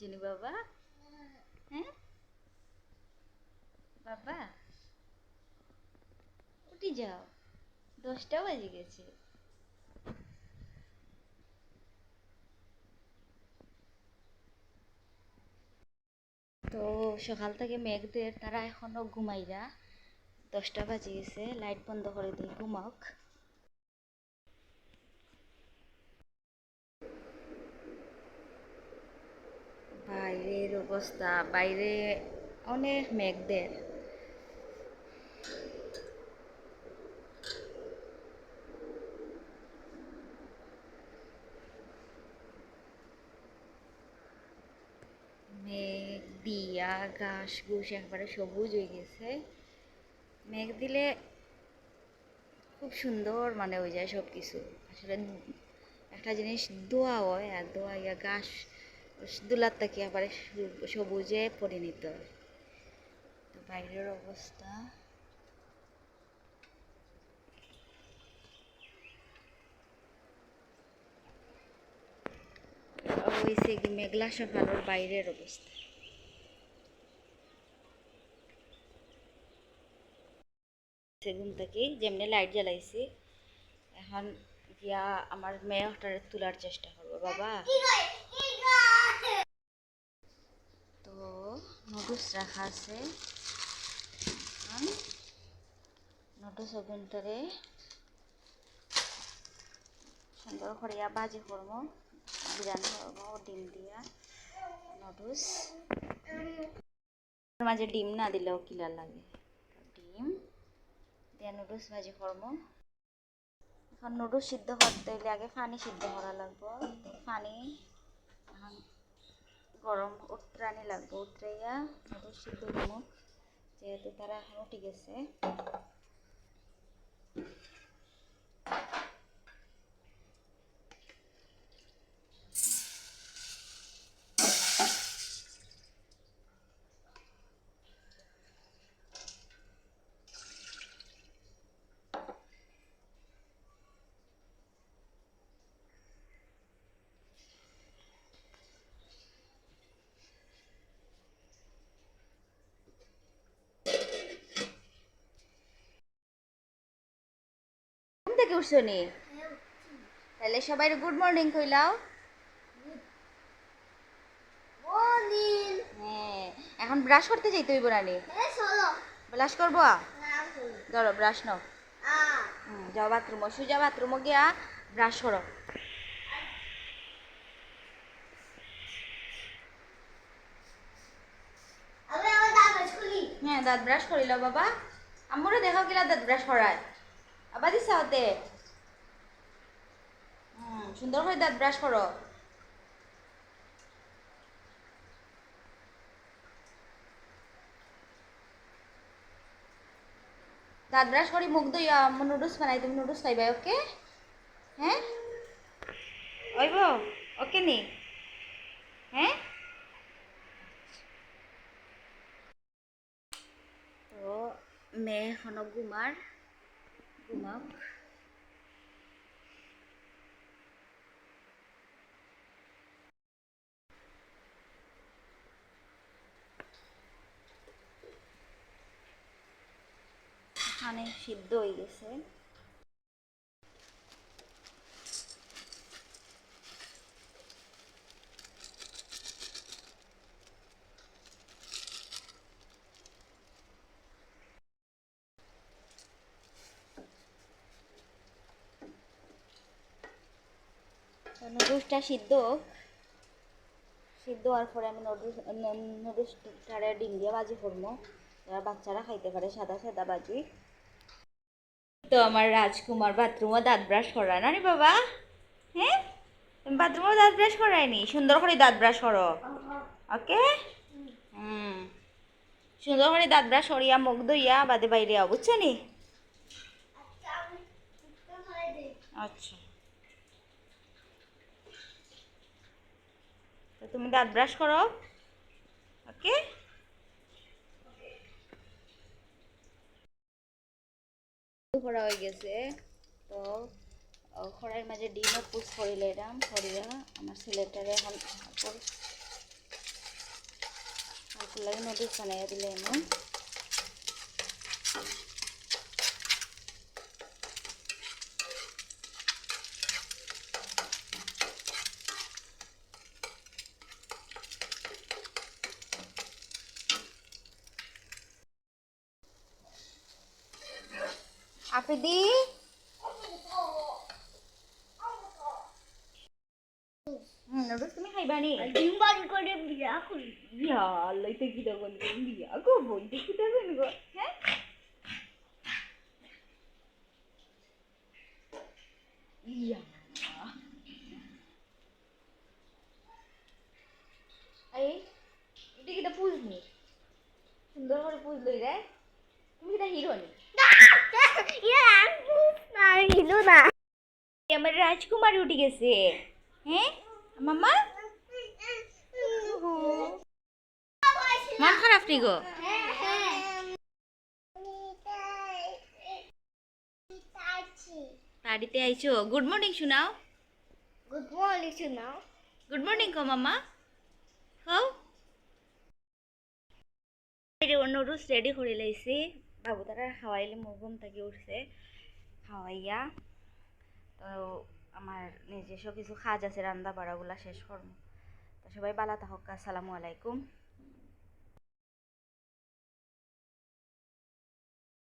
জানি বাবা? হ্যাঁ বাবা, উঠে যাও, 10টা বাজে গেছে। তো সকাল থেকে মেঘদের তারা এখনো ঘুমাইরা, 10টা বাজে গেছে, লাইট বন্ধ করে দিই ঘুমাক। বাইরের অবস্থা, বাইরে অনেক মেঘদের। মেঘ দিয়া ঘাস ঘুষ একবারে সবুজ হয়ে গেছে। মেঘ দিলে খুব সুন্দর মানে হয়ে যায় সব কিছু। আসলে একটা জিনিস দোয়া হয়, আর দোয়া ইয়া ঘাস দুলার থেকে আবার সবুজে পরিণত হয়। তো বাইরের অবস্থা হয়েছে কি মেঘলা সকালের বাইরের অবস্থা। ঘুম থেকে যেমনি লাইট জ্বালাইছি, এখন গিয়া আমার মেয়েটারে তোলার চেষ্টা করবো বাবা। তো নুডলস রাখা আছে, নুডলস ওভেনটারে সুন্দর করিয়া বাজি করবো, বিরিয়ানি করবো ডিম দিয়া নুডলস। মাঝে ডিম না দিলেও কিলার লাগে, ডিম দিয়ে নুডলস ভাজি করবো। এখন নুডলস সিদ্ধ করতে হলে আগে পানি সিদ্ধ করা লাগবো। পানি এখন গরম উতরানি লাগবো, উতরাইয়া নুডলস সিদ্ধ করবো। যেহেতু তারা এখন উঠে গেছে, ঘুম থেকে উঠছো নি? তাহলে সবাই গুড মর্নিং কইলাও। হ্যাঁ, এখন ব্রাশ করতে যাইতে হইব না নি? ব্রাশ করবো? ধরো ব্রাশ নাও। যাও বাথরুমও, সুজা বাথরুমও গিয়া ব্রাশ করো। হ্যাঁ, দাঁত ব্রাশ করিল বাবা। আম্মুরে দেখাও কিলা দাঁত ব্রাশ করায়। আবার দিছা হতে। সুন্দর করে দাঁত ব্রাশ করো। দাঁত ব্রাশ করি মুখ দইয়া আম্মু নুডলস বানাই, তুমি নুডলস খাইবা ওকে? হ্যাঁ ওইব, ওকে নি? হ্যাঁ, তো মেয়ে এখনো ঘুমাক। এখানে সিদ্ধ হয়ে গেছে। নুডলসটা সিদ্ধ হওয়ার পরে আমি নুডলসটারে ডিম দিয়ে ভাজি করবো, যারা বাচ্চারা খাইতে পারে, সাদা সাদা ভাজি। তো আমার রাজকুমার বাথরুমও দাঁত ব্রাশ করা না রে বাবা? হ্যাঁ, তুমি বাথরুমও দাঁত ব্রাশ করায়নি? সুন্দর করে দাঁত ব্রাশ করো, ওকে? হুম, সুন্দর করে দাঁত ব্রাশ করিয়া মুখ ধুইয়া বাদে বাইরে বুঝছো নি? আচ্ছা, তো তুমি দাঁত ব্রাশ করো, ওকে? করা হয়ে গেছে। তো কড়াইয়ের মাঝে ডিমও পুষ করিলে এরাম করিয়া আমার ছেলেটারে এখন লাগে নুডলস বানাইয়া দিলে এমন আফ্রিদি নুডলস তুমি খাইবা নি ডিম বাজি করে বিয়া করি ইয়া লইতে কি তখন বিয়া করবো দেখি তখন গো হ্যাঁ ইয়া এই এটা কি পুজনি সুন্দর করে পুজলই রে তুমি কি হিরো নি হিলো না আমার রাজকুমার উঠে গেছে হ্যাঁ মাম্মা মন খারাপ নি গো বাড়িতে আইছো গুড মর্নিং শোনাও গুড মর্নিং শোনাও গুড মর্নিং কো মাম্মা খাও নুডলস রেডি করে লাইছি বাবু তারা খাওয়াইলে মোর ঘুম থেকে উঠছে খাওয়াইয়া তো আমার নিজস্ব কিছু কাজ আছে রান্না বাড়াগুলা শেষ করবো তো সবাই ভালো থাকুক আসসালামু আলাইকুম